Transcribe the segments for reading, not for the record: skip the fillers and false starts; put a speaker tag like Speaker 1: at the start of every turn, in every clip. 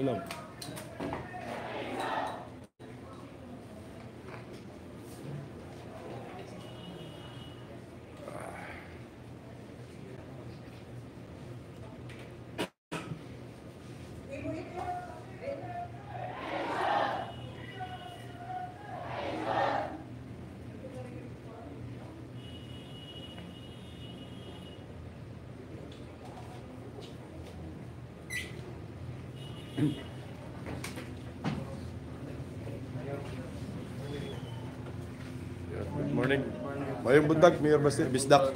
Speaker 1: Inom. Good morning. Mayong bundag, Mayor Basti Bisdak.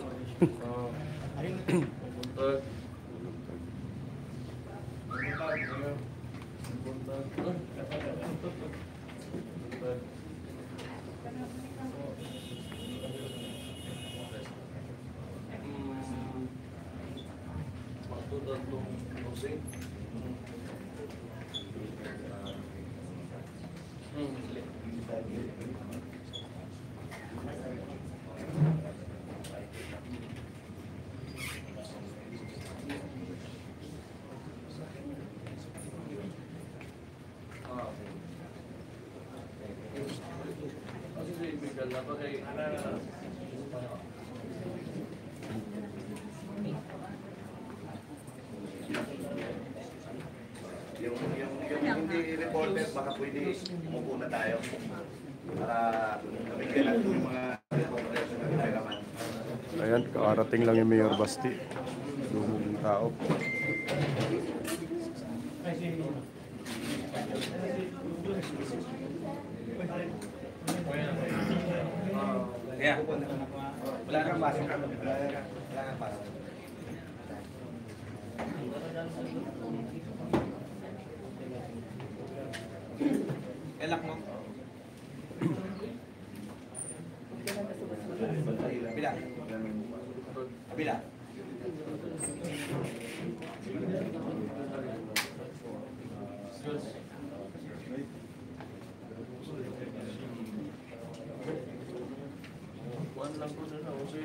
Speaker 2: Yung hindi reporter, baka pwede umupo na tayo para nabigyan natin yung mga reporter na kameraman.
Speaker 1: Ayan, kakarating lang yung Mayor Basti. Lumong tao.
Speaker 2: Yeah. Wala kang basa. Wala kang basa. Elak mo. Bila. Bila.
Speaker 3: Kuan lang po na kasi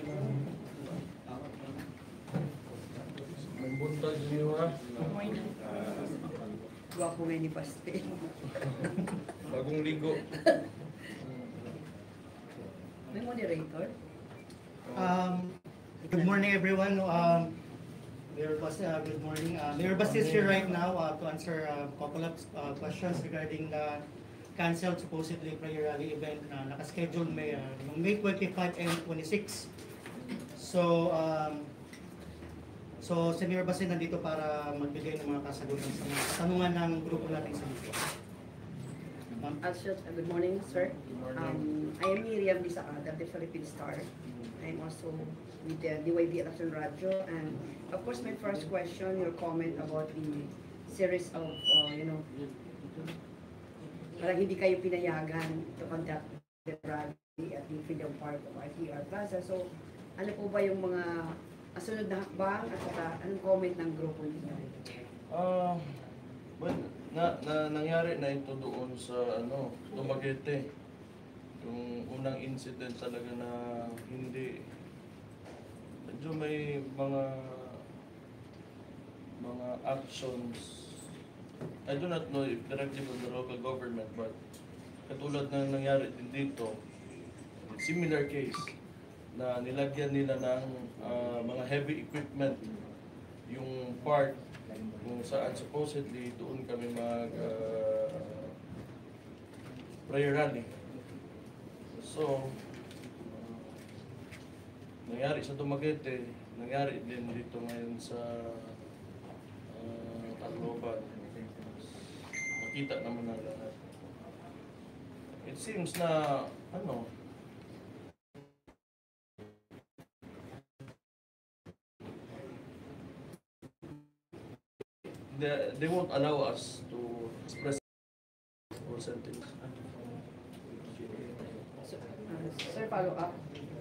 Speaker 3: may buntag niyo ha.
Speaker 4: Guwapo nga ni Paste.
Speaker 3: Bagong ligo.
Speaker 4: May moderator?
Speaker 5: Good morning, everyone. Mayor Basti, good morning. Mayor Basti is here right now to answer a couple of questions regarding the canceled supposedly prayer rally event na nakaschedule May 25 and 26. So si Mayor Basti nandito para magbigay ng mga kasagutan sa mga katanungan ng grupo natin sa dito.
Speaker 4: Good morning, sir. I am Miriam Disacada of the Philippine Star. I'm also with the DYB Election Radio. And of course, my first question, your comment about the series of, parang hindi kayo pinayagan to conduct the rally at the Freedom Park of RTR Plaza. So, ano po ba yung mga sunod na hakbang at saka anong comment ng grupo niyo?
Speaker 3: Well, nangyari na ito doon sa Dumaguete. Yung unang incident talaga na hindi medyo may mga actions. I do not know if directly from the local government, but katulad na nangyari din dito, similar case na nilagyan nila ng mga heavy equipment yung park kung saan supposedly doon kami mag prayer rally. So, nangyari sa Dumaguete, nangyari din dito ngayon sa Tacloban. Makita naman ng lahat. It seems na, they won't allow us to express our sentiments.
Speaker 4: Sir, follow up.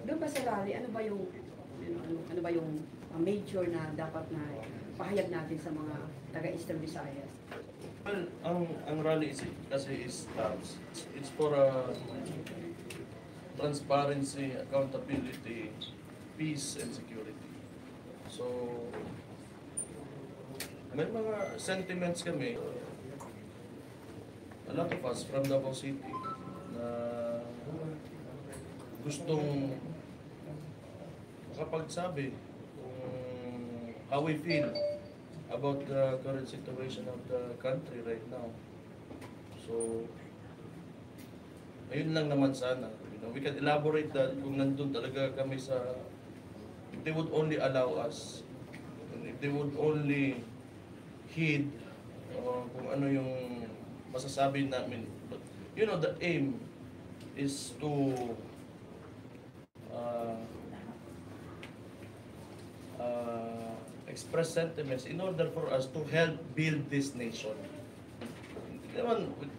Speaker 4: Doon ba sa rally, ano ba yung major na dapat na pahayag natin sa mga taga-Eastern Visayas?
Speaker 3: Well, ang rally is it's for transparency, accountability, peace and security. So may mga sentiments kami a lot of us from Davao City na gustong makapagsabi kung how we feel about the current situation of the country right now. So, ayun lang naman sana. You know, we can elaborate that kung nandun talaga kami sa, if they would only allow us, and if they would only heed kung ano yung masasabi namin. But, you know, the aim is to express sentiments in order for us to help build this nation.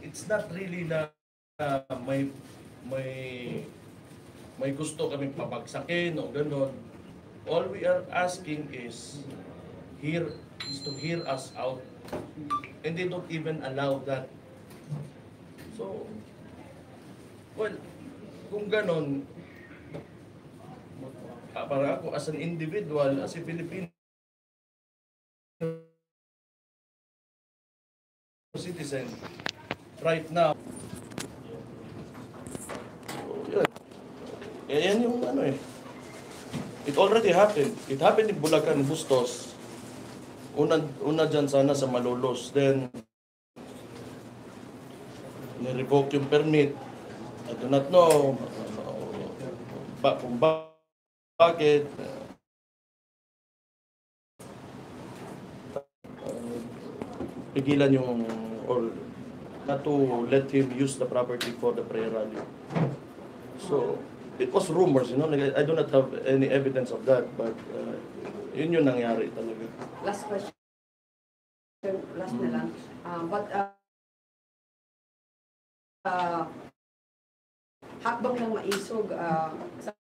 Speaker 3: It's not really na may gusto kaming pabagsakin o gano'n. All we are asking is to hear us out. And they don't even allow that. So, well, kung gano'n, para ako as an individual, as a Filipino citizen, right now, so, yun. Yan yung ano eh. It already happened. It happened in Bulacan, Bustos. Una dyan sana sa Malolos. Then, ni-revoke yung permit. I do not know kung bakit. Pigilan yung, or not to let him use the property for the prayer rally. So, it was rumors, you know, like, I do not have any evidence of that, but yun yung nangyari talaga.
Speaker 4: Last question. Last na lang. Hakbang ng maisog sa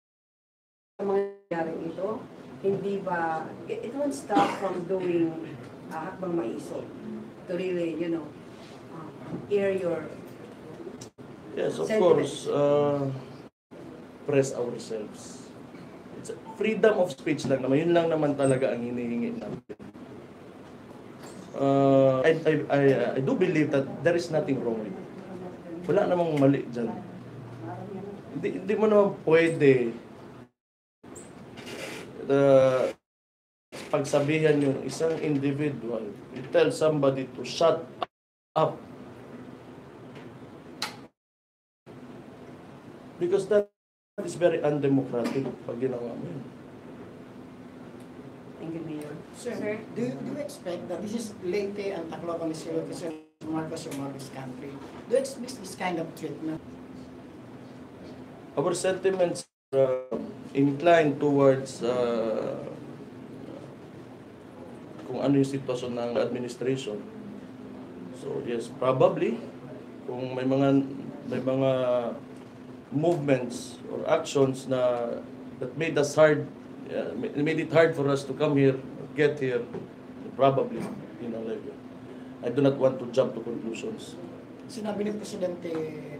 Speaker 4: mga nangyaring ito, hindi ba, it won't stop from doing hakbang maisog to really, you know, air your
Speaker 3: Yes, of
Speaker 4: sentiments.
Speaker 3: course, press ourselves. It's freedom of speech lang naman. Yun lang naman talaga ang hinihingi natin. I do believe that there is nothing wrong with it. Wala namang mali dyan. Hindi mo naman pwede pagsabihan yung isang individual, you tell somebody to shut up. Because that is very undemocratic pag ginawa mo yun.
Speaker 4: Thank you, Mayor.
Speaker 6: Sir, do you expect that this is Leyte and Tacloban is representing Marcos country? Do you expect this kind of treatment?
Speaker 3: Our sentiments inclined towards kung ano yung sitwasyon ng administration. So yes, probably kung may mga movements or actions that made it hard for us to come here, get here, probably, you know, like, I do not want to jump to conclusions.
Speaker 6: Sinabi ni Presidente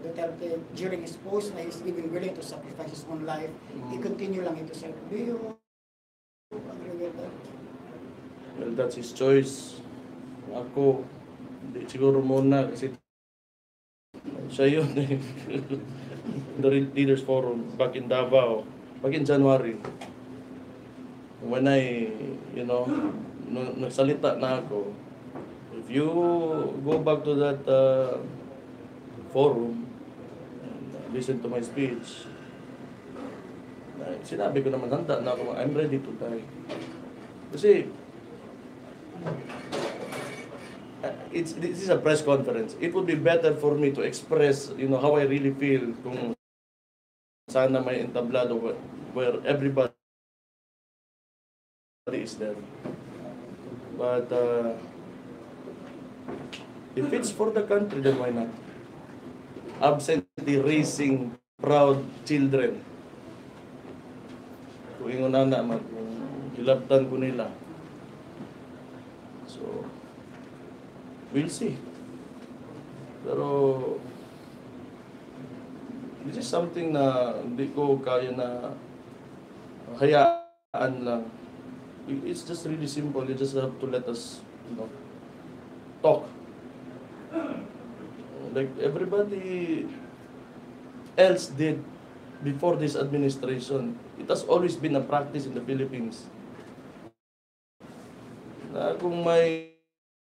Speaker 6: Duterte during his post na he's even willing to sacrifice his own life. I-continue lang ito, sir. Do you agree with that?
Speaker 3: Well, that's his choice. Ako, hindi siguro muna kasi siya yun eh. The Leaders Forum back in Davao, back in January. When I, you know, nagsalita na ako, if you go back to that forum and listen to my speech, sinabi ko naman, handa na ako, I'm ready to die. Kasi, this is a press conference. It would be better for me to express, you know, how I really feel kung sana may entablado where everybody is there. But if it's for the country, then why not? Absently raising proud children. Kung ingon na hilabtan ko nila. So, we'll see. Pero, this is something na hindi ko kaya na hayaan lang. It's just really simple. You just have to let us, you know, talk. like everybody else did before this administration. It has always been a practice in the Philippines na kung may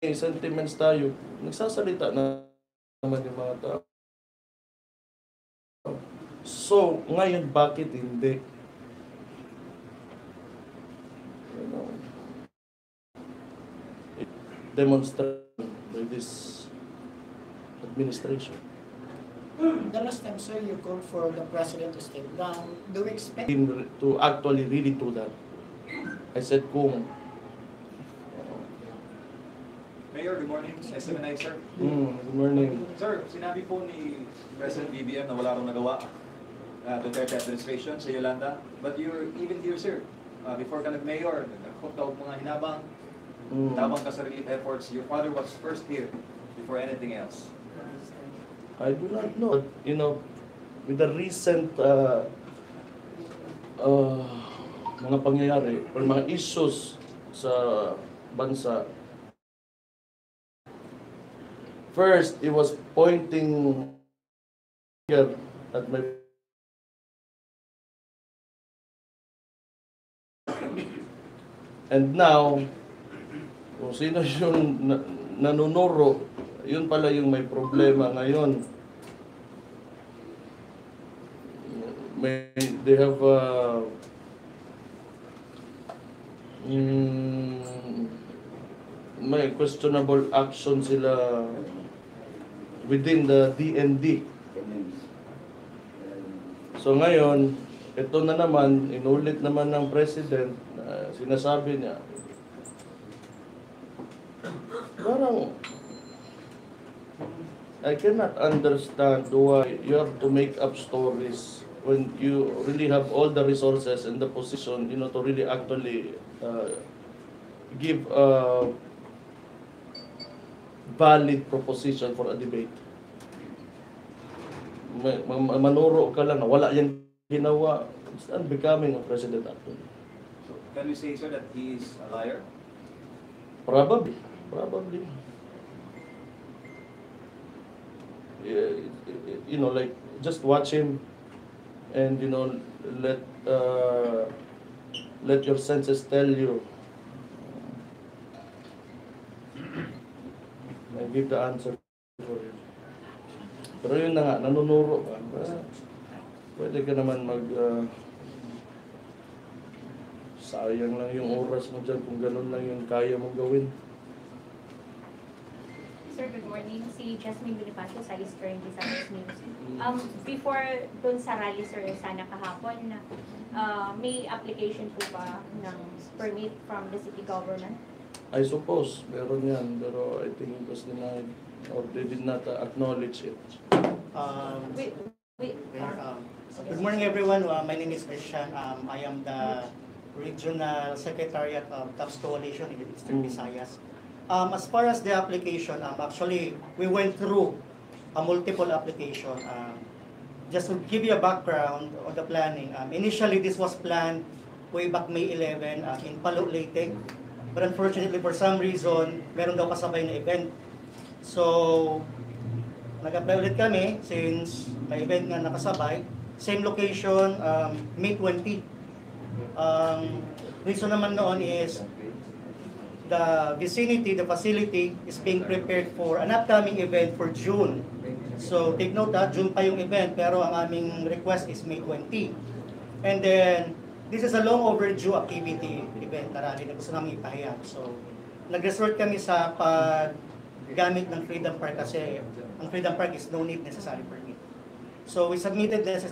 Speaker 3: sentiments tayo, nagsasalita na naman yung mga tao. So, ngayon bakit hindi? You know, demonstrate by this administration.
Speaker 6: The last time, sir, you called for the president to step down. Do we expect
Speaker 3: To actually really do that. I said kung
Speaker 7: Mayor, good morning. SMNI, sir.
Speaker 3: good morning.
Speaker 7: Sir, sinabi po ni President BBM na wala rong nagawa Duterte administration sa Yolanda. But you're even here, sir. Before ka nag-mayor, nag-hook mga hinabang, tabang ka sa relief efforts. Your father was first here before anything else.
Speaker 3: I do not know. You know, with the recent mga pangyayari or mga issues sa bansa, first, it was pointing here at my and now, kung sino yung nanunuro, yun pala yung may problema ngayon. They have may questionable action sila within the DND. So ngayon, ito na naman, inulit naman ng President, sinasabi niya, parang, I cannot understand why you have to make up stories when you really have all the resources and the position, you know, to really actually give a valid proposition for a debate. Manuro ka lang na wala yung ginawa. It's unbecoming of President actually.
Speaker 7: So, can we say, sir, that he is a liar?
Speaker 3: Probably. You know, like, just watch him and, you know, let your senses tell you. I give the answer for you. Pero yun na nga, nanunuro ka. Pwede ka naman sayang lang yung oras mo dyan kung ganun lang yung kaya mong gawin.
Speaker 8: Sir, good morning. Si Jasmine Bonifacio, Salis Current Visayas News. Before dun sa rally, sir, sana kahapon, may application po ba ng permit from the city government?
Speaker 3: I suppose, meron yan, pero I think it was denied or they did not acknowledge it.
Speaker 5: Good morning, everyone. My name is Christian. I am the Regional Secretariat of CAPS Coalition in Eastern Visayas. As far as the application, actually, we went through a multiple application. Just to give you a background on the planning, initially this was planned way back May 11 in Palo, Leyte. But unfortunately, for some reason, meron daw kasabay na event. So, nag-apply ulit kami since may event nga nakasabay. Same location, May 20. Reason naman noon is the vicinity, the facility is being prepared for an upcoming event for June. So take note that June pa yung event, pero ang aming request is May 20. And then, this is a long overdue activity event na rally na gusto namin ipahayag. So, nag-resort kami sa paggamit ng Freedom Park kasi ang Freedom Park is no need necessary permit. So, we submitted this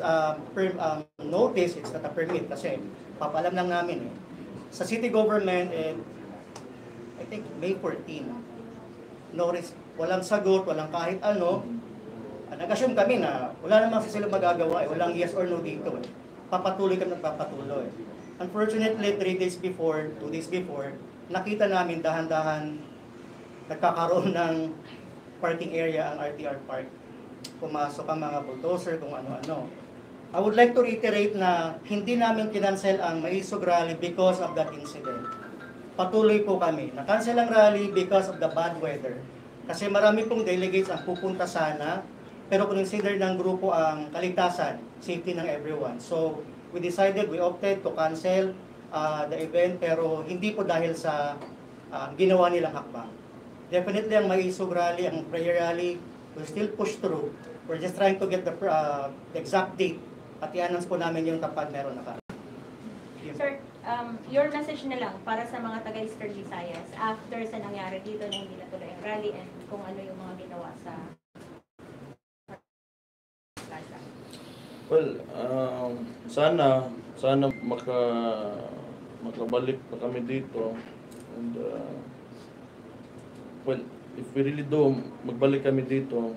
Speaker 5: notice, it's not a permit kasi papalam lang namin sa city government and I think May 14. Walang sagot, walang kahit ano. Nag-assume kami na wala namang sila magagawa, walang yes or no dito. Papatuloy kami nagpapatuloy. Unfortunately, 2 days before, nakita namin dahan-dahan nagkakaroon ng parking area ang RTR Park. Pumasok ang mga bulldozer, kung ano-ano. I would like to reiterate na hindi namin kinancel ang Maisog Rally because of that incident. Patuloy po kami. Na-cancel ang rally because of the bad weather. Kasi marami pong delegates ang pupunta sana, pero consider ng grupo ang kaligtasan, safety ng everyone. So, we decided, we opted to cancel the event, pero hindi po dahil sa ginawa nilang hakbang. Definitely ang Maisog Rally, ang prayer rally, will still push through. We're just trying to get the exact date at i-announce po namin yung kapag meron na.
Speaker 8: Sir, your message na lang para sa mga taga-Eastern Visayas after sa nangyari dito na hindi natuloy ang rally and kung ano yung mga ginawa sa plaza.
Speaker 3: Well, sana makabalik na kami dito. And, well, if we really do, magbalik kami dito,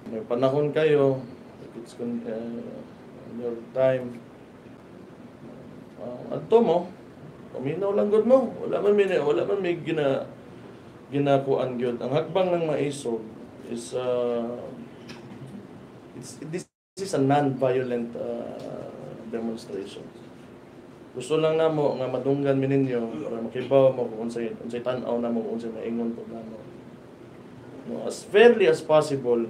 Speaker 3: may panahon kayo, if it's your time, adto mo, paminaw lang gud mo. Wala man may ginakuan gyud. Ang hakbang ng Maisog is this is a non-violent demonstration. Gusto lang namo nga madunggan mi ninyo para makibaw mo kung unsay tan-aw namo kung unsay maingon po namo. No, as fairly as possible,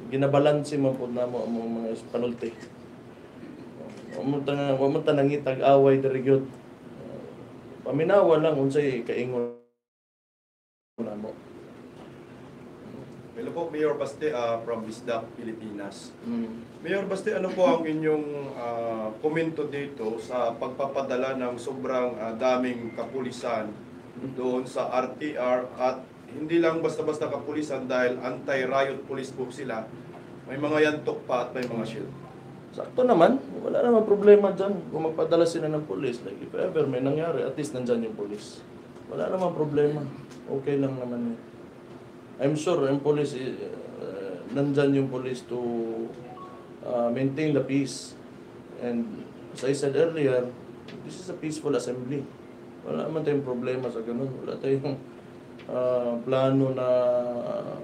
Speaker 3: ginabalanse mo po namo ang mga panulti. Wa mo ta nangitag away diri gyud. Paminawa lang unsay kaingon namo.
Speaker 1: Hello po, Mayor Baste from Bisdak, Pilipinas. Mayor Baste, ano po ang inyong komento dito sa pagpapadala ng sobrang daming kapulisan doon sa RTR at hindi lang basta-basta kapulisan dahil anti-riot police po sila. May mga yantok pa at may mga shield.
Speaker 3: Sakto naman, wala namang problema dyan. Kung magpadala sila ng police, like if ever may nangyari, at least nandyan yung police. Wala namang problema. Okay lang naman yun. I'm sure yung police, nandyan yung police to maintain the peace. And as I said earlier, this is a peaceful assembly. Wala naman tayong problema sa ganun. Wala tayong plano na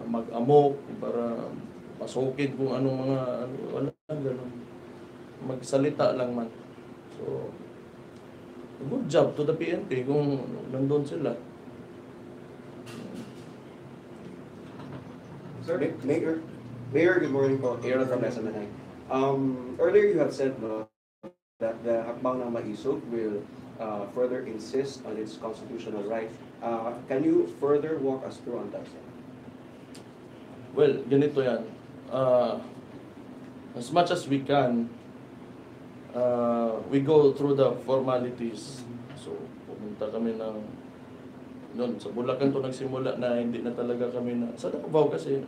Speaker 3: mag-amok para pasukin kung anong mga wala ganun. Magsalita lang man. So, good job to the PNP kung nandun sila.
Speaker 9: Sir, Mayor, good morning po. Aaron from SMNI. Earlier you have said that the Hakbang ng Maisog will further insist on its constitutional right. Can you further walk us through on that, sir?
Speaker 3: Well, ganito yan. As much as we can, we go through the formalities. So, pumunta kami ng noon, sa Bulacan to nagsimula na hindi na talaga kami na sa Davao kasi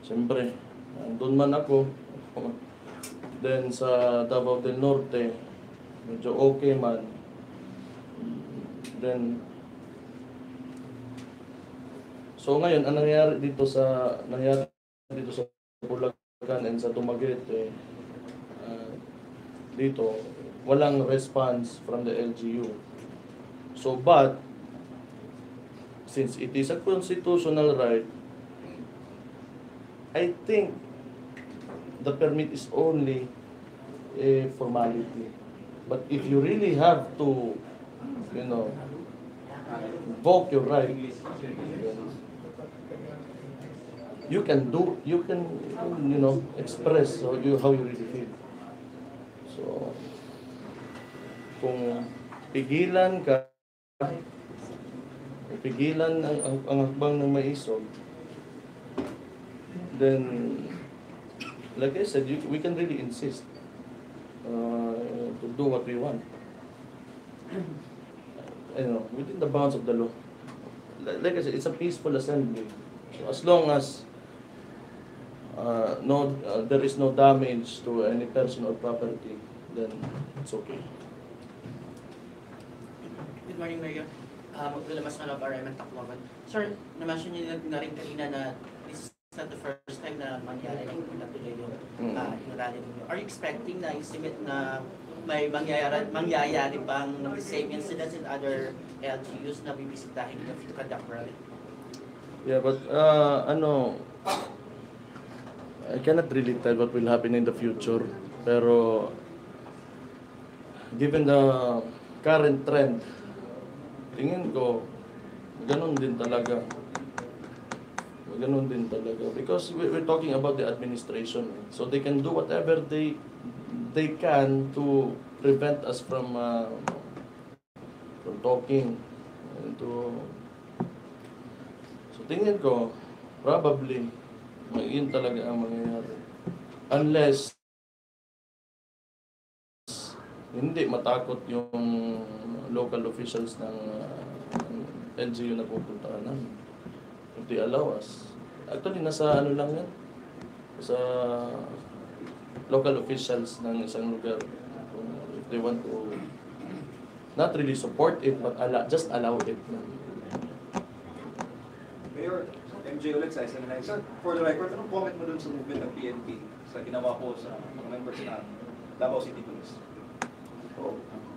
Speaker 3: siyempre doon man ako. Then sa Davao del Norte medyo okay man. Then so ngayon ang nangyari dito sa Bulacan and sa Dumaguete dito walang response from the LGU. So but since it is a constitutional right, I think the permit is only a formality. But if you really have to, invoke your right, you can express how you really feel. So, kung pigilan ka, pigilan ang hakbang ng Maisog, then, like I said, we can really insist to do what we want. Within the bounds of the law. Like I said, it's a peaceful assembly. So as long as there is no damage to any person or property, then it's okay.
Speaker 10: Good morning, Mayor. Magdalamas na lang Raymond Tacloban. Sir, na-mention niyo na rin kanina na this is not the first time na mangyari lang natuloy yung rally ninyo. Are you expecting na estimate na may mangyayari bang the same incidents in other LGUs na bibisitahin nyo to conduct rally?
Speaker 3: Yeah, but I cannot really tell what will happen in the future. Pero given the current trend, tingin ko Ganun din talaga. Ganun din talaga. Because we're talking about the administration. So they can do whatever they can to prevent us from talking. And so tingin ko, probably, yun talaga ang mangyayari. Unless hindi matakot yung local officials ng LGU na pupuntahan namin. If they allow us. Actually, nasa ano lang yan. Sa local officials ng isang lugar. If they want to not really support it, but just allow it.
Speaker 7: Mayor, MJ ulit sa SMNI. Sir, for the record, anong comment mo dun sa movement ng PNP sa ginawa po sa mga members ng Davao City Police?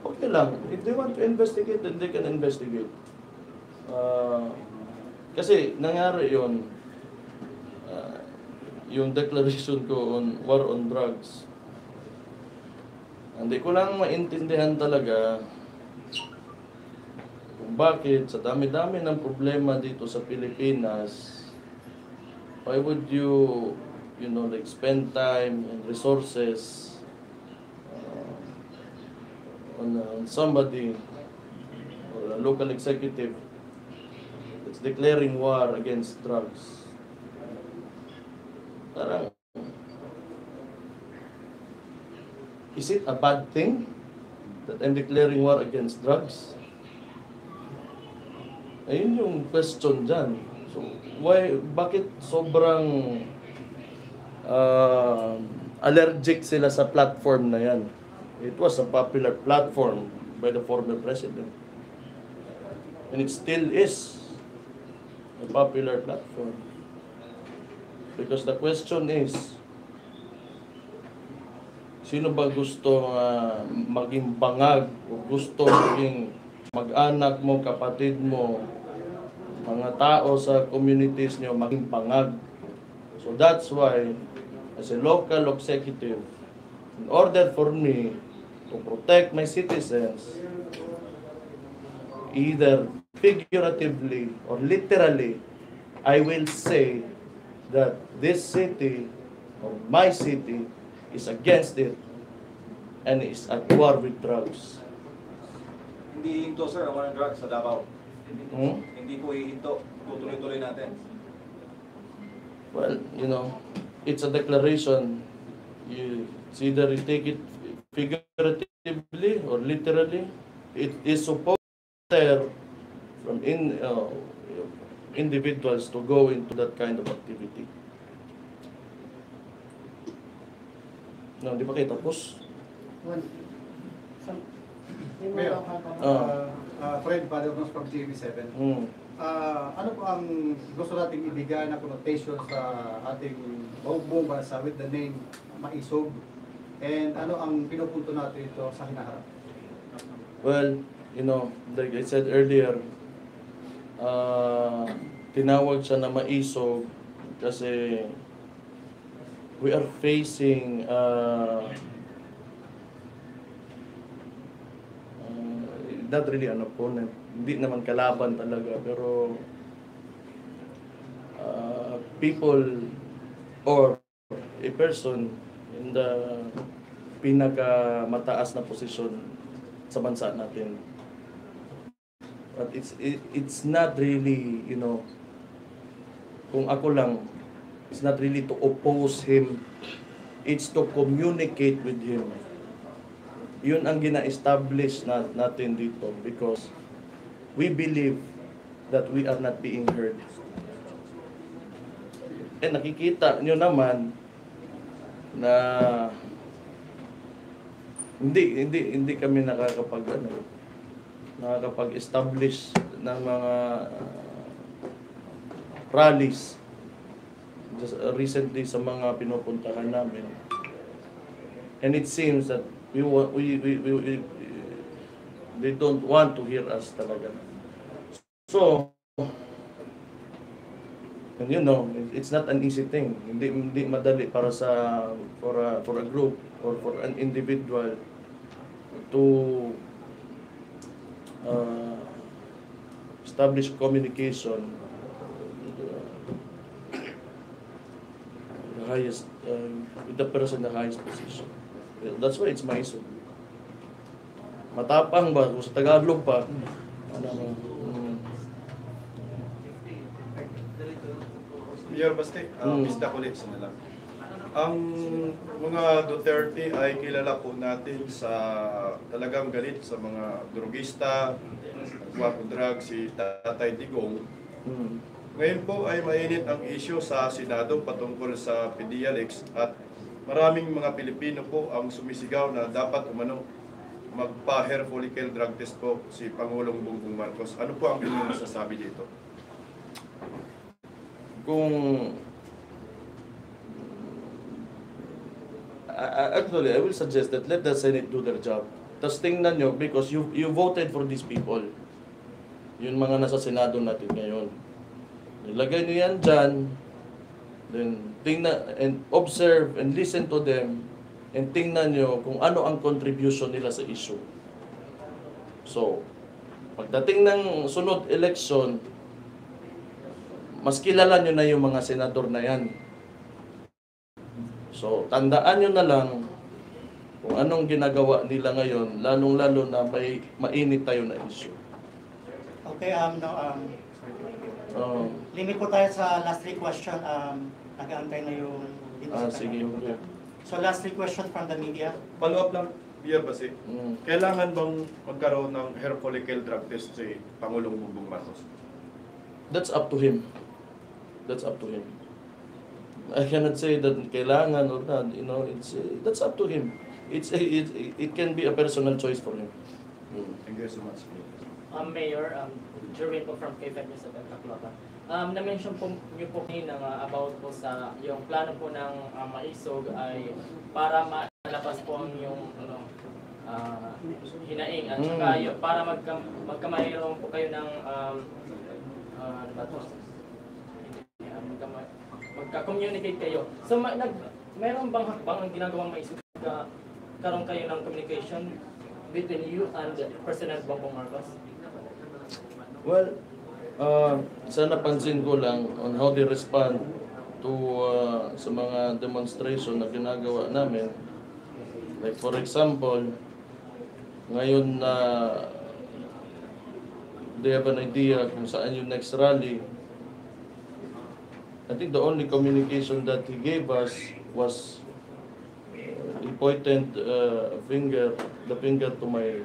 Speaker 3: Okay lang. If they want to investigate, then they can investigate. Kasi nangyari yun, yung declaration ko on war on drugs. Hindi ko lang maintindihan talaga kung bakit sa dami-dami ng problema dito sa Pilipinas, why would you like spend time and resources on somebody or a local executive that's declaring war against drugs. Parang, is it a bad thing that I'm declaring war against drugs? Ayun yung question dyan. So, bakit sobrang allergic sila sa platform na yan? It was a popular platform by the former president. And it still is a popular platform. Because the question is, sino ba gusto maging bangag o gusto maging mag-anak mo, kapatid mo, mga tao sa communities niyo maging bangag? So that's why, as a local executive, in order for me to protect my citizens, either figuratively or literally, I will say that this city, or my city, is against it and is at war with drugs.
Speaker 7: Hindi hinto, sir, ang war on drugs sa Davao.
Speaker 3: Hmm?
Speaker 7: Hindi po hihinto. Tutuloy-tuloy natin.
Speaker 3: Well, it's a declaration. It's either you take it figuratively or literally. It is supposed to from individuals to go into that kind of activity. No, di ba kayo tapos?
Speaker 11: Mayor, Fred Padrons from TV7. Ano po ang gusto nating ibigay na connotation sa ating buong bansa with the name Maisog? And ano ang pinupunto natin ito sa hinaharap?
Speaker 3: Well, like I said earlier, tinawag siya na maisog kasi we are facing not really an opponent, hindi naman kalaban talaga, pero people or a person in the pinaka-mataas na posisyon sa bansa natin. But it's not really, kung ako lang, it's not really to oppose him, it's to communicate with him. Yun ang gina-establish natin dito because we believe that we are not being heard. Nakikita nyo naman na hindi kami nakakapag-establish ng mga rallies just recently sa mga pinupuntahan namin. And it seems that they don't want to hear us talaga. So, and it's not an easy thing. Hindi madali para for a group or for an individual to establish communication the highest, with the person in the highest position. That's why it's maisog. Matapang ba? Kung sa Tagalog pa,
Speaker 1: Mayor Baste, bisdak ulit sa nalang. Ang mga Duterte ay kilala po natin sa talagang galit sa mga drogista, nagwapo-drug, si Tatay Digong. Ngayon po ay mainit ang issue sa Senado patungkol sa PDLX at maraming mga Pilipino po ang sumisigaw na dapat umano magpa-hair follicle drug test po si Pangulong Bongbong Marcos. Ano po ang inyong masasabi dito?
Speaker 3: Kung actually, I will suggest that let the Senate do their job. Tapos tingnan nyo, because you voted for these people. Yung mga nasa Senado natin ngayon. Ilagay nyo yan dyan, then tingnan, and observe and listen to them, and tingnan nyo kung ano ang contribution nila sa issue. So, pagdating ng sunod election, mas kilala nyo na yung mga senador na yan. So, tandaan nyo na lang kung anong ginagawa nila ngayon, lalong-lalo na may mainit tayo na issue.
Speaker 5: Okay, limit po tayo sa last 3 question. Nag-aantay na yung...
Speaker 3: Sige, okay.
Speaker 5: So, last 3 question from the media.
Speaker 1: Follow-up lang, Mayor Baste. Kailangan bang magkaroon ng hair follicle drug test si Pangulong Bongbong Marcos?
Speaker 3: That's up to him. That's up to him. I cannot say that kailangan or not. You know, that's up to him. It can be a personal choice for him.
Speaker 1: Thank you so much.
Speaker 12: Mayor, Jerwin po from KFED News of Tacloban. Na-mention po niyo po kanina about po sa yung plano po ng maisog ay para malabas po ang yung hinaing at saka para magkamayroon po kayo ng ano ba to? Magka-communicate kayo. So mayroon bang hakbang ang ginagawang maisog karon kayo ng communication between you and President Bongbong Marcos?
Speaker 3: Well, sana pansin ko lang on how they respond to sa mga demonstration na ginagawa namin. Like for example, ngayon na they have an idea kung saan yung next rally. I think the only communication that he gave us was he pointed the finger to my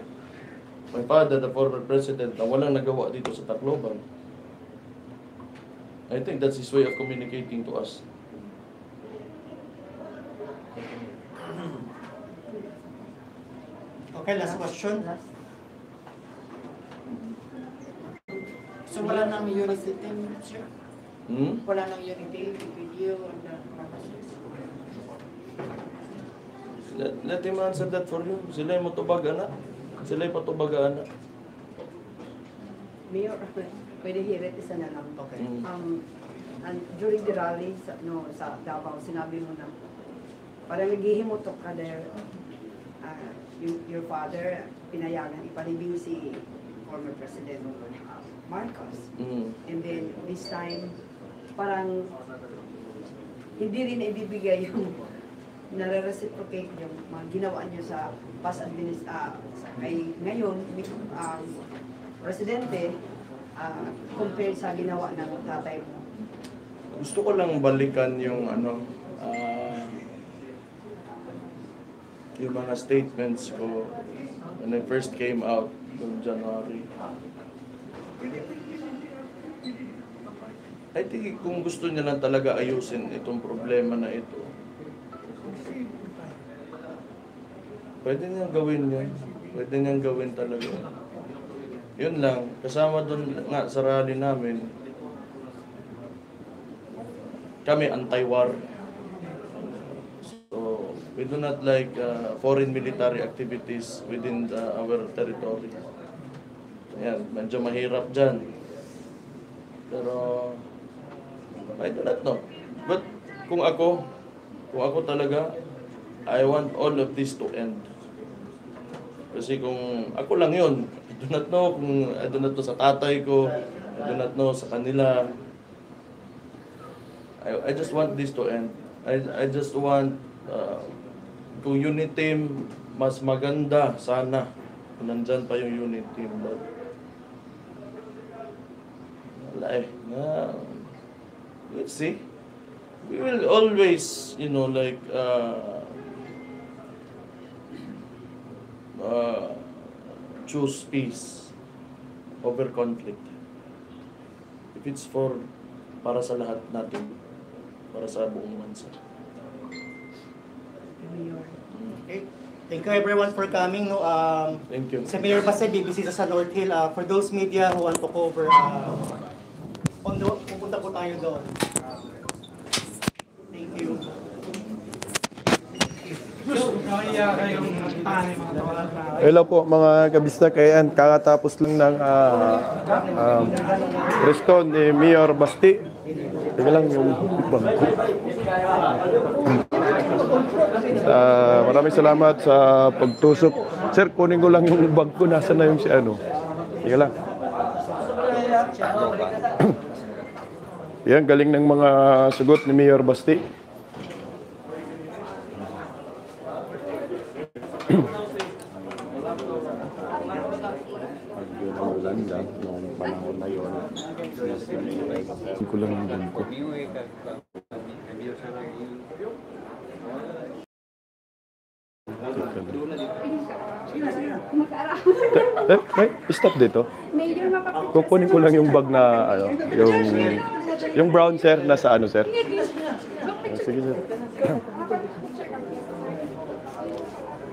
Speaker 3: father, the former president, na walang nagawa dito sa Tacloban. I think that's his way of communicating to us.
Speaker 5: Okay, last question.
Speaker 6: So wala nang unity team, sir? Wala nang unity with you and the Marcos?
Speaker 3: Let him answer that for you. Sila yung matubag-ana. Sila yung patubag-ana.
Speaker 4: Mayor, pwede hirit isa na lang.
Speaker 5: Okay.
Speaker 4: And during the rally sa Davao, sinabi mo na parang naghihimutok ka there. Your father, pinayagan ipalibing si former President Marcos. And then this time, parang hindi rin ibibigay yung nare-reciprocate yung mga ginawa niyo sa past ay ngayon, presidente, compared sa ginawa ng tatay mo.
Speaker 3: Gusto ko lang balikan yung yung mga statements ko when I first came out noong January. I think kung gusto niya lang talaga ayusin itong problema na ito, pwede niyang gawin yun. Pwede niyang gawin talaga. Yun lang. Kasama doon nga sa rally namin, kami anti-war. So, we do not like foreign military activities within our territory. Ayan, medyo mahirap dyan. Pero, I do not know. But, kung ako talaga, I want all of this to end. Kasi kung ako lang yun, do not know kung I do not know sa tatay ko, I do not know sa kanila. I just want this to end. I just want kung unit team mas maganda sana kung nandyan pa yung unit team, but wala eh. Let's see. We will always, you know, like choose peace over conflict. If it's para sa lahat natin, para sa buong bansa.
Speaker 5: Okay. Thank you everyone for coming. No,
Speaker 3: Thank you.
Speaker 5: si Mayor Baste, BBC sa North Hill. For those media who want to cover, pupunta po tayo doon. Thank you.
Speaker 1: Hello po mga kabistak, ayan, kakatapos lang ng press con ni Mayor Baste. Teka lang yung bangko. Maraming salamat sa pagtusok. Sir, kunin ko lang yung bag ko. Nasaan na yung si ano? Teka lang. Yan, galing ng mga sagot ni Mayor Baste. Ko lang yung bag ko. Stop dito. Kukunin ko lang yung bag na ano, yung brown sir nasa ano sir. Sige sir.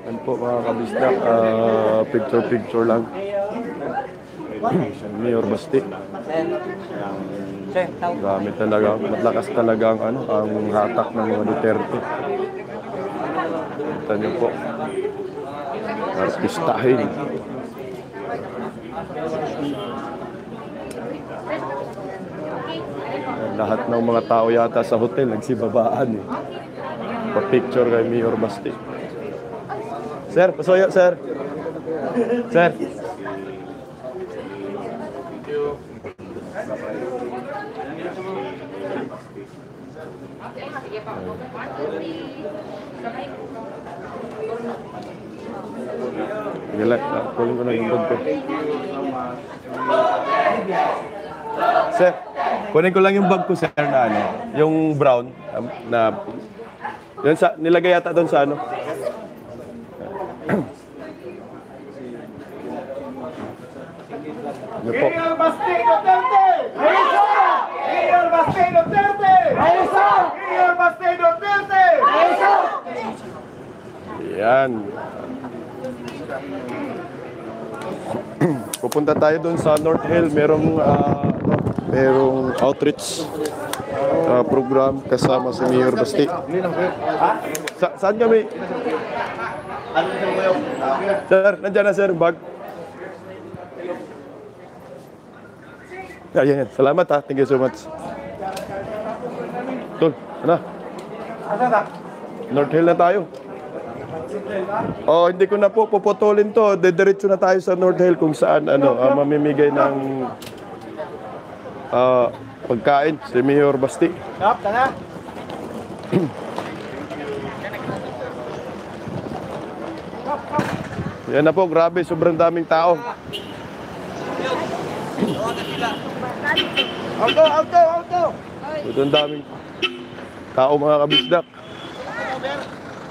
Speaker 1: Ano po mga kabistak, picture lang. Mayor Baste. Gamit talaga, matlakas talaga ang ano, ang hatak ng mga Duterte. Kita niyo po. Artistahin. Lahat ng mga tao yata sa hotel nagsibabaan eh. Pa-picture kay Mayor Baste. Sir, pasuyo sir. Sir. Gila, kunin ko na yung bag ko. Sir, kunin ko lang yung bag ko sir na ano, yung brown na yun sa nilagay yata doon sa ano. Ano po?
Speaker 2: Mayor Baste Duterte! Mayor Baste Duterte! Mayor Baste Duterte!
Speaker 1: Yan. Pupunta tayo doon sa North Hill. Merong outreach program kasama si Mayor Baste. Saan kami? Sir, nandiyan na sir, bag. Yan. Salamat ha. Thank you so much. Tol, ano? North Hill na tayo. Oh, hindi ko na po puputulin to. Diretso na tayo sa North Hill kung saan mamimigay ng pagkain si Mayor Baste. Yan na po, grabe, sobrang daming tao.
Speaker 2: Auto!
Speaker 1: Sobrang daming tao mga kabisdak.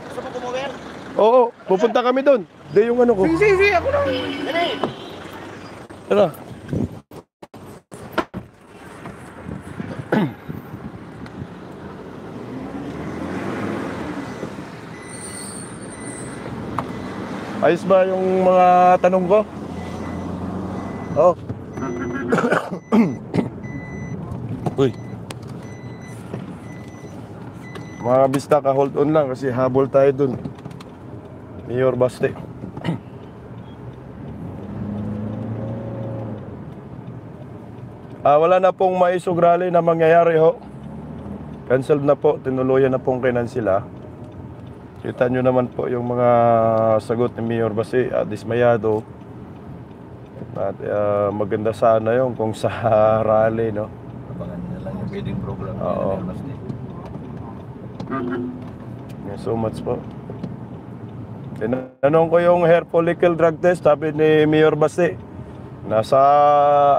Speaker 2: Gusto mo kumover?
Speaker 1: Oo, pupunta kami doon. Hindi yung ano ko.
Speaker 2: Sige, ako na. Dali.
Speaker 1: Tara. Ayos ba yung mga tanong ko? Oh. Uy. Mga kabisdak, hold on lang kasi habol tayo dun. Mayor Baste. Wala na pong maisog rally na mangyayari ho. Cancelled na po, tinuluyan na pong kinansila. Kita nyo naman po yung mga sagot ni Mayor Baste, dismayado. At maganda sana yung kung sa rally, no?
Speaker 3: Abangan nyo na lang yung bidding program ni
Speaker 1: Oo.
Speaker 3: Mayor Basti.
Speaker 1: Thank you so much po. Tinanong ko yung hair follicle drug test, sabi ni Mayor Basti, nasa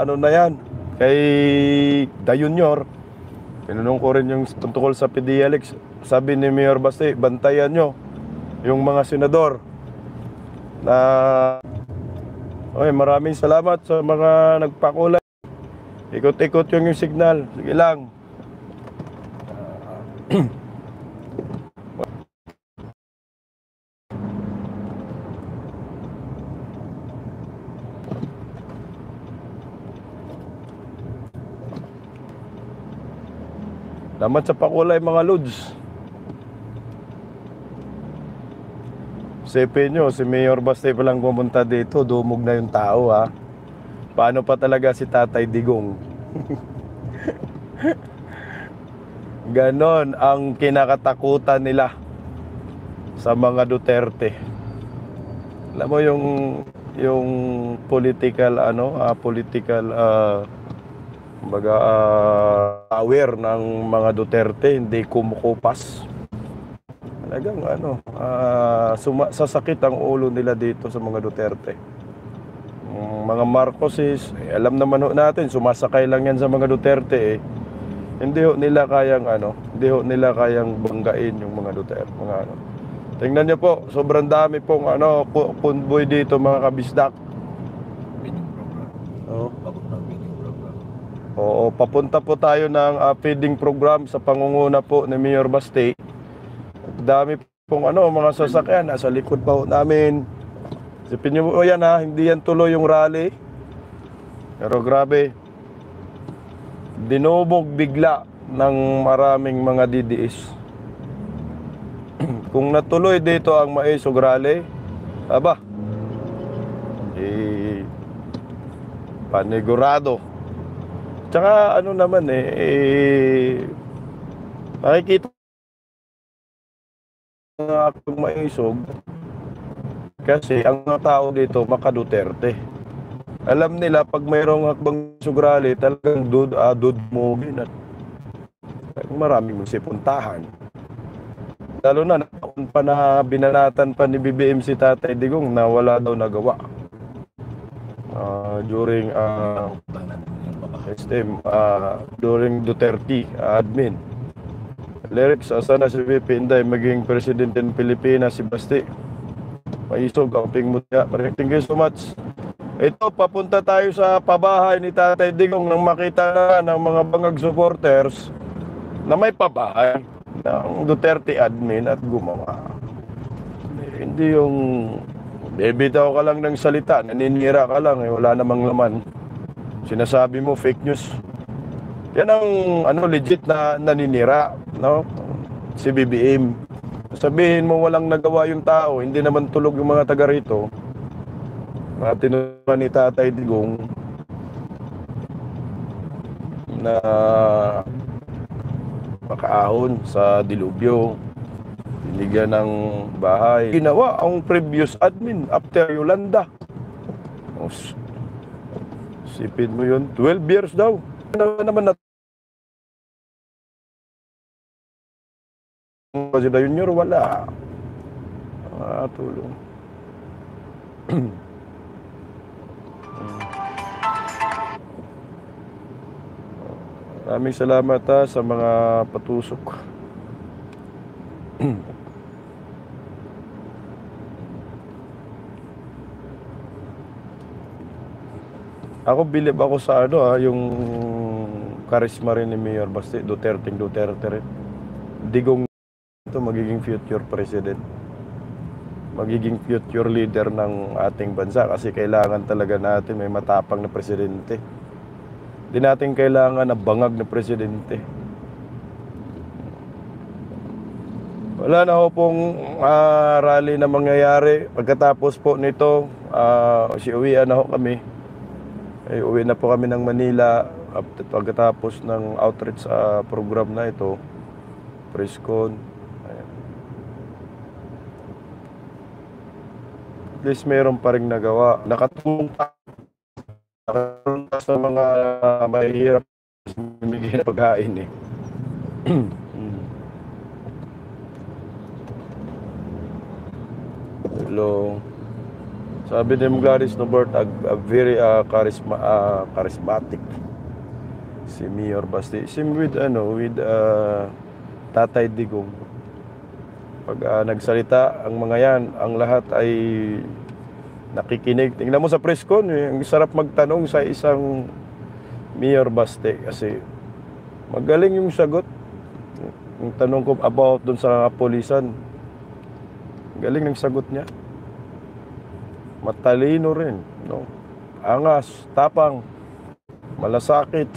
Speaker 1: ano na yan, kay Da Junior. Tinanong ko rin yung tungkol sa PDLX, sabi ni Mayor Basti, bantayan nyo yung mga senador na okay, maraming salamat sa mga nagpakulay. Ikot-ikot yung signal. Sige lang. Salamat sa pakulay mga lods. Isipin nyo, si Mayor Basti pa lang pumunta dito, dumog na yung tao ha. Paano pa talaga si Tatay Digong? Ganon ang kinakatakutan nila sa mga Duterte. Alam mo yung political aware ng mga Duterte, hindi kumukupas. Talagang sasakit ang ulo nila dito sa mga Duterte. Mga Marcoses, alam naman natin, sumasakay lang yan sa mga Duterte eh. Hindi nila kayang banggain yung mga Duterte, Tingnan niyo po, sobrang dami pong convoy dito mga kabisdak.
Speaker 3: Bidding program.
Speaker 1: Oh.
Speaker 3: Pabot ng bidding program.
Speaker 1: Oo, papunta po tayo ng feeding program sa pangunguna po ni Mayor Basti. Dami pong mga sasakyan nasa likod pa po namin. Isipin niyo po yan ha, hindi yan tuloy yung rally. Pero grabe, dinubog bigla ng maraming mga DDS. Kung natuloy dito ang Maisog rally, panigurado. Tsaka nakikita akong Maisog kasi ang mga tao dito maka-Duterte. Alam nila pag mayroong hakbang sugrali talagang dudmugin at maraming magsipuntahan. Lalo na nakaon pa na binanatan pa ni BBM si Tatay Digong na wala daw nagawa during during Duterte admin. Lyrics, sana si VP Inday maging presidente ng Pilipinas, si Basti. Maisog ang pingmutya. Thank you so much. Ito, papunta tayo sa pabahay ni Tatay Digong nang makita na ng mga bangag supporters na may pabahay ng Duterte admin at gumawa. Hindi yung bebitaw ka lang ng salita, naninira ka lang, wala namang laman. Sinasabi mo fake news. Yan ang legit na naninira, no? Si BBM. Sabihin mo walang nagawa yung tao, hindi naman tulog yung mga taga rito. Tinuruan ni Tatay Digong na makaahon sa dilubyo, binigyan ng bahay. Ginawa ang previous admin after Yolanda. Sipin mo yun, 12 years daw. Ano naman na si Da Junior, wala. Tulong. Maraming salamat sa mga patusok. Ako bilib ako sa yung karisma rin ni Mayor Basti, Duterte rin. Digong ito magiging future president. Magiging future leader ng ating bansa kasi kailangan talaga natin may matapang na presidente. Hindi natin kailangan na bangag na presidente. Wala na ho pong rally na mangyayari. Pagkatapos po nito, uwian na ho kami. Uwi na po kami ng Manila pagkatapos ng outreach program na ito. Presscon. At least mayroon pa rin nagawa. Nakatulong pa sa mga mahihirap bumigay na pagkain eh. Hello. Sabi ni Gladys Nobert, a very charismatic si Mayor Basti. Same with Tatay Digong. Pag nagsalita ang mga yan, ang lahat ay nakikinig. Tingnan mo sa press con, ang sarap magtanong sa isang Mayor Basti kasi magaling yung sagot. Yung tanong ko about dun sa kapulisan, galing ng sagot niya. Matalino rin, no? Angas, tapang, malasakit.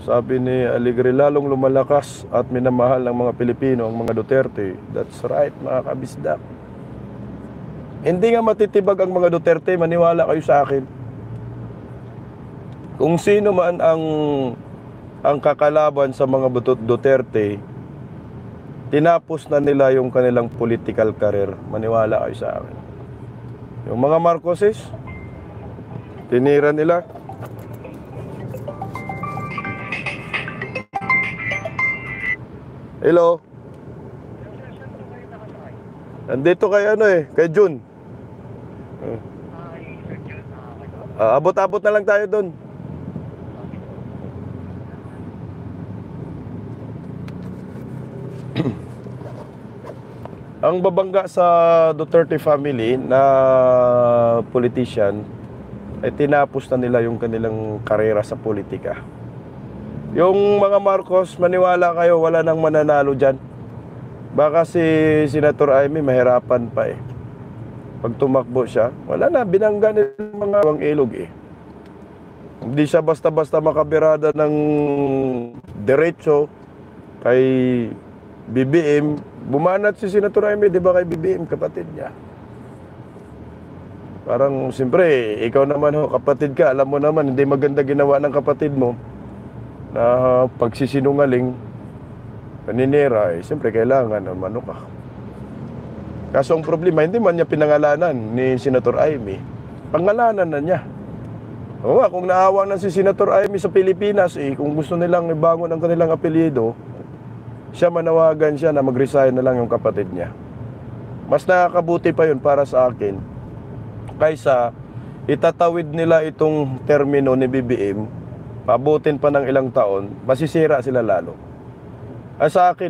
Speaker 1: Sabi ni Aligre, lalong lumalakas at minamahal ng mga Pilipino ang mga Duterte. That's right, mga kabisdak. Hindi nga matitibag ang mga Duterte, maniwala kayo sa akin. Kung sino man ang kakalaban sa mga Duterte, tinapos na nila yung kanilang political career. Maniwala kayo sa akin. Yung mga Marcoses, tinira nila. Hello? Nandito kay Jun. Abot-abot na lang tayo doon. Ang babangga sa Duterte family na politician ay tinapos na nila yung kanilang karera sa politika. Yung mga Marcos, maniwala kayo, wala nang mananalo dyan. Baka si Senator Amy mahirapan pa eh. Pag tumakbo siya, wala na, binangga nila mga bang ilog eh. Hindi siya basta-basta makabirada ng diretso kay BBM. Bumanat si Senator Amy, di ba kay BBM, kapatid niya. Parang, siyempre, ikaw naman ho, kapatid ka, alam mo naman, hindi maganda ginawa ng kapatid mo na pagsisinungaling, paninira, eh, siyempre, kailangan, ano ka. Kaso ang problema, hindi man niya pinangalanan ni Senator Amy. Pangalanan na niya. O nga, kung naawa na si Senator Amy sa Pilipinas, eh, kung gusto nilang ibangon ang kanilang apelyido, siya manawagan siya na mag-resign na lang yung kapatid niya. Mas nakakabuti pa yun para sa akin kaysa itatawid nila itong termino ni BBM, pabutin pa ng ilang taon, masisira sila lalo. Sa akin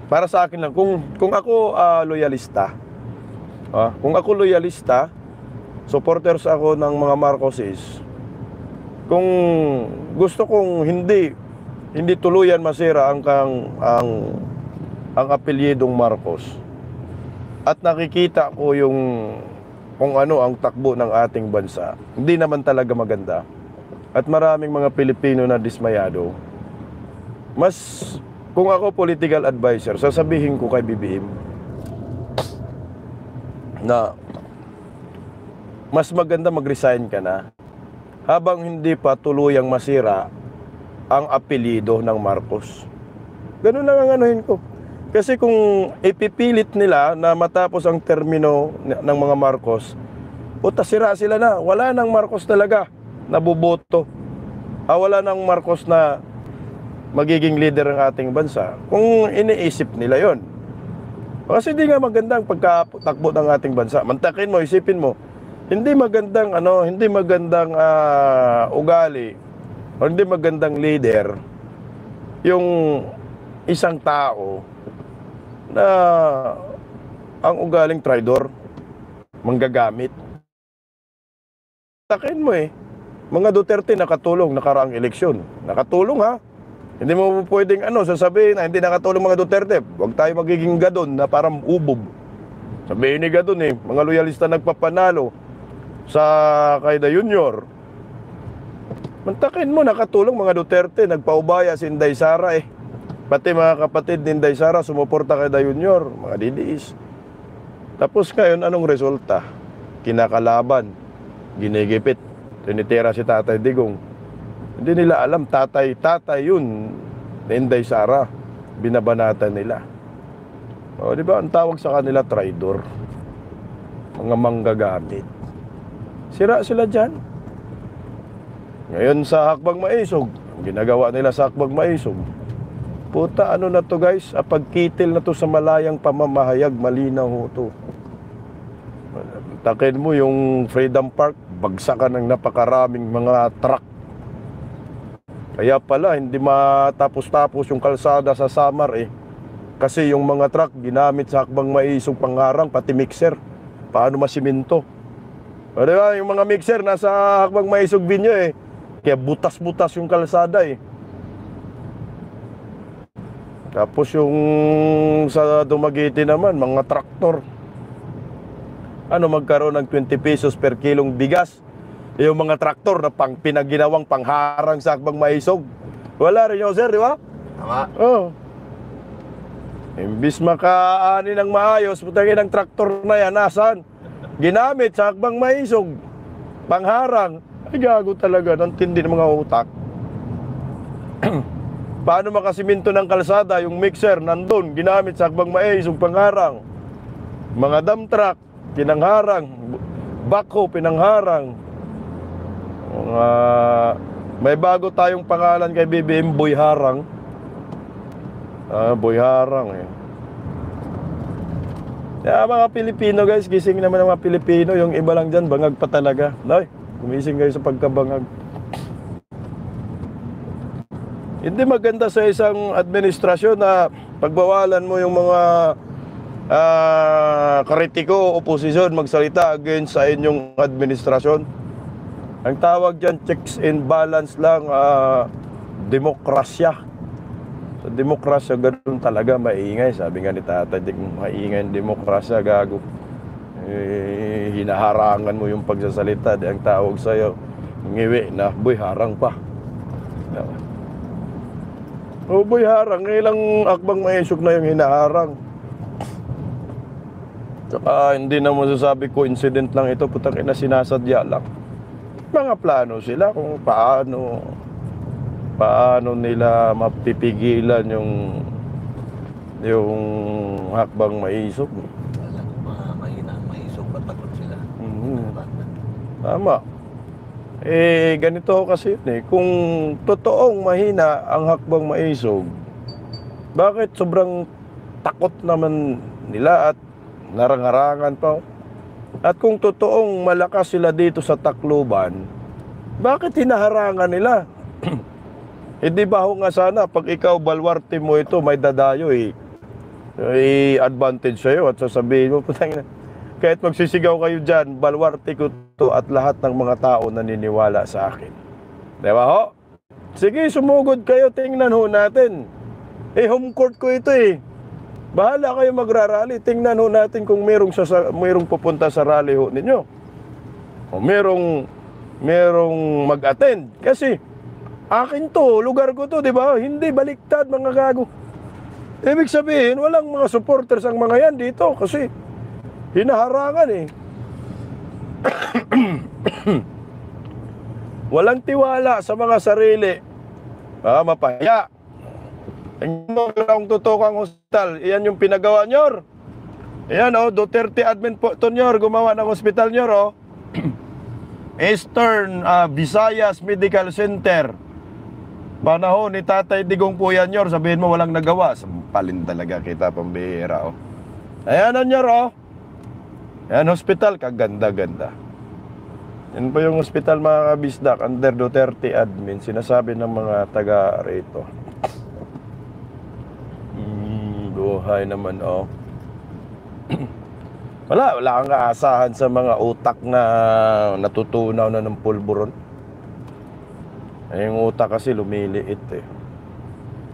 Speaker 1: para sa akin lang, kung ako loyalista, kung ako loyalista, supporters ako ng mga Marcoses, kung gusto kong hindi tuluyan masira ang apelyidong Marcos. At nakikita ko kung ano ang takbo ng ating bansa. Hindi naman talaga maganda. At maraming mga Pilipino na dismayado. Kung ako political advisor, sasabihin ko kay BBM na mas maganda mag-resign ka na habang hindi pa tuluyang masira ang apelyido ng Marcos. Ganun lang ang anuhin ko. Kasi kung ipipilit nila na matapos ang termino ng mga Marcos, sira sila na. Wala nang Marcos talaga na buboto. Wala nang Marcos na magiging leader ng ating bansa. Kung iniisip nila yon. Kasi hindi nga magandang pagkatakbo ng ating bansa. Mantakin mo, isipin mo, hindi magandang ugali, o hindi magandang leader yung isang tao na ang ugaling traidor, manggagamit. Takin mo mga Duterte nakatulong nakaraang eleksyon. Nakatulong ha. Hindi mo pwedeng sasabihin na hindi nakatulong mga Duterte. Huwag tayo magiging gadon na parang ubob. Sabihin ni gadon mga loyalista nagpapanalo sa Kaida Junior. Mantakin mo, nakatulong mga Duterte, nagpaubaya si Inday Sara Pati mga kapatid ni Inday Sara, sumuporta kay Day Junior, mga DDS. Tapos ngayon, anong resulta? Kinakalaban, ginigipit, tinitira si Tatay Digong. Hindi nila alam, tatay yun ni Inday Sara, binabanatan nila. Di ba, ang tawag sa kanila, traidor. Mga manggagamit.
Speaker 13: Sira sila dyan. Ngayon sa Hakbang Maisog, ang ginagawa nila sa Hakbang Maisog, puta, ano na to guys, pagkitil na to sa malayang pamamahayag, malinaw ho to. Takin mo yung Freedom Park, bagsakan ng napakaraming mga truck. Kaya pala, hindi matapos-tapos yung kalsada sa Samar eh. Kasi yung mga truck, ginamit sa Hakbang Maisog pangharang, pati mixer. Paano masiminto? O diba, yung mga mixer nasa Hakbang Maisog Binyo eh. Kaya butas-butas yung kalsada eh. Tapos yung sa Dumaguete naman, mga traktor. Ano, magkaroon ng 20 pesos per kilong bigas. Yung mga traktor na pinaginawang pangharang sa Hakbang Maisog. Wala rin yun, sir, di ba?
Speaker 2: Tama.
Speaker 13: Oo. Imbis makaani ng maayos, putangin ng traktor na yan, nasan? Ginamit sa Hakbang Maisog. Pangharang. Ay, gago talaga, ng tindi ng mga utak. Paano makasiminto ng kalsada, yung mixer, nandun, ginamit sa Hakbang Maisog, pangharang. Mga dump truck, pinangharang. Backhoe, pinangharang. May bago tayong pangalan kay BBM, Boy Harang. Boy Harang eh. Kaya mga Pilipino guys, gising naman ang mga Pilipino. Yung iba lang dyan, bangag pa talaga. Noy, gumising kayo sa pagkabangag. Hindi maganda sa isang administrasyon na pagbawalan mo yung mga kritiko, oposisyon magsalita against sa inyong administrasyon. Ang tawag dyan, checks and balance lang, demokrasya. Sa demokrasya, ganoon talaga, maingay. Sabi nga ni Tata, maingay ang demokrasya, gago. Hinaharangan mo yung pagsasalita, di ang tawag sa'yo, ngiwi na, boy, harang pa. Oh, boy, harang. Ilang Hakbang Maisog na yung hinaharang. Tsaka, hindi na masasabi ko, incident lang ito, putang ina, sinasadya lang. Mga plano sila kung paano nila mapipigilan yung Hakbang Maisog.
Speaker 2: Alam ko mahina ang Maisog, patagot sila.
Speaker 13: Tama. Ganito kasi eh, kung totoong mahina ang Hakbang Maisog, bakit sobrang takot naman nila at narang-harangan pa? At kung totoong malakas sila dito sa Tacloban, bakit hinaharangan nila? Hindi ba ho nga sana, pag ikaw balwarte mo ito, may dadayo eh. I-advantage sa'yo at sasabihin mo, kahit magsisigaw kayo dyan, balwarte ko to at lahat ng mga tao naniniwala sa akin. Diba ho? Sige, sumugod kayo, tingnan ho natin. Home court ko ito eh. Bahala kayo magrarally. Tingnan ho natin kung merong pupunta sa rally ho ninyo. O merong mag-attend. Kasi, akin to, lugar ko to, di ba? Hindi, baliktad mga gago. Ibig sabihin, walang mga supporters ang mga yan dito. Kasi, hinaharangan eh. Walang tiwala sa mga sarili. Mapahiya. Tingnan mo lang tutukang hospital. Iyan yung pinagawa nyor. Ayan o, Duterte admin po ito nyor. Gumawa ng hospital nyor o. Eastern Visayas Medical Center. Panahon ni Tatay Digong po yan nyor. Sabihin mo walang nagawa. Sampalin talaga kita pambihira o. Ayan o nyor o. Ayan hospital, kaganda-ganda. Yan po yung hospital mga kabisdak. Under Duterte admin. Sinasabi ng mga taga rito. Buhay naman oh. wala kang aasahan sa mga utak na natutunaw na ng pulburon. Yung utak kasi lumiliit eh.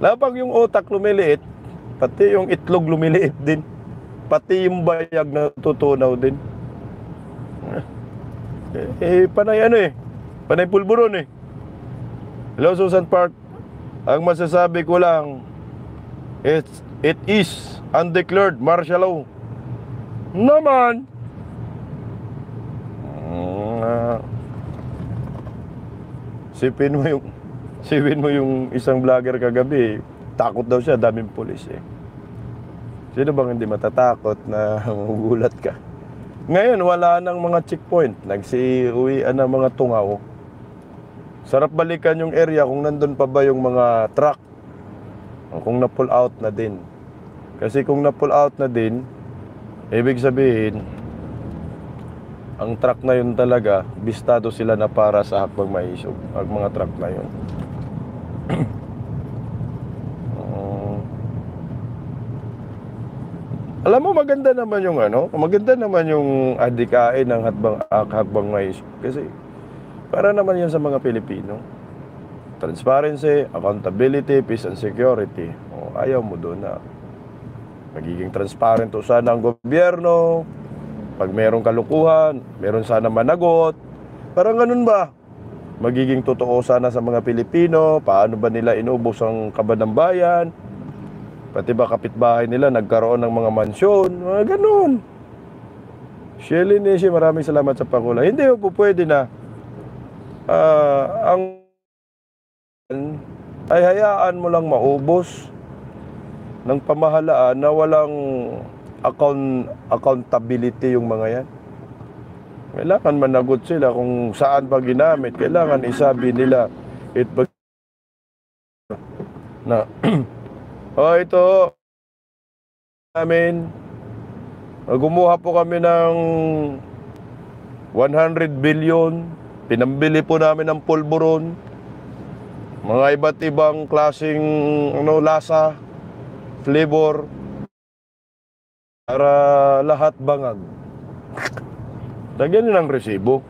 Speaker 13: Lapag yung utak lumiliit, pati yung itlog lumiliit din. Pati yung bayag natutunaw din. Panay ano eh. Panay pulburon eh. Hello Susan Park. Ang masasabi ko lang, it is undeclared martial law. Naman. Sipin mo yung isang vlogger kagabi, takot daw siya, daming pulis eh. Sino bang hindi matatakot na magugulat ka? Ngayon, wala nang mga checkpoint. Nagsiuwian ng mga tungaw. Sarap balikan yung area kung nandun pa ba yung mga truck. O kung na-pull out na din. Kasi kung na-pull out na din, ibig sabihin, ang truck na yun talaga, bistado sila na para sa hakbang maisog. Ang mga truck na yun. Alam mo, maganda naman yung maganda naman yung adikain ng hakbang maisog. Kasi, para naman yan sa mga Pilipino. Transparency, accountability, peace and security. O, ayaw mo doon na magiging transparent o sana ang gobyerno. Pag merong kalukuhan, meron sana managot. Parang ganun ba? Magiging totoo sana sa mga Pilipino. Paano ba nila inubos ang kaban ng bayan? Pati ba kapitbahay nila nagkaroon ng mga mansyon? Mga ganun. Shelly Nishi, maraming salamat sa pakula. Hindi po pwede na ang ay hayaan mo lang maubos ng pamahalaan na walang accountability yung mga yan. Kailangan managot sila kung saan ba ginamit. Kailangan isabi nila na ito namin gumuha po kami ng 100 billion. Pinambili po namin ng pulburon. Mga iba't ibang klaseng lasa, flavor, para lahat bangag. Lagyan nyo ng resibo.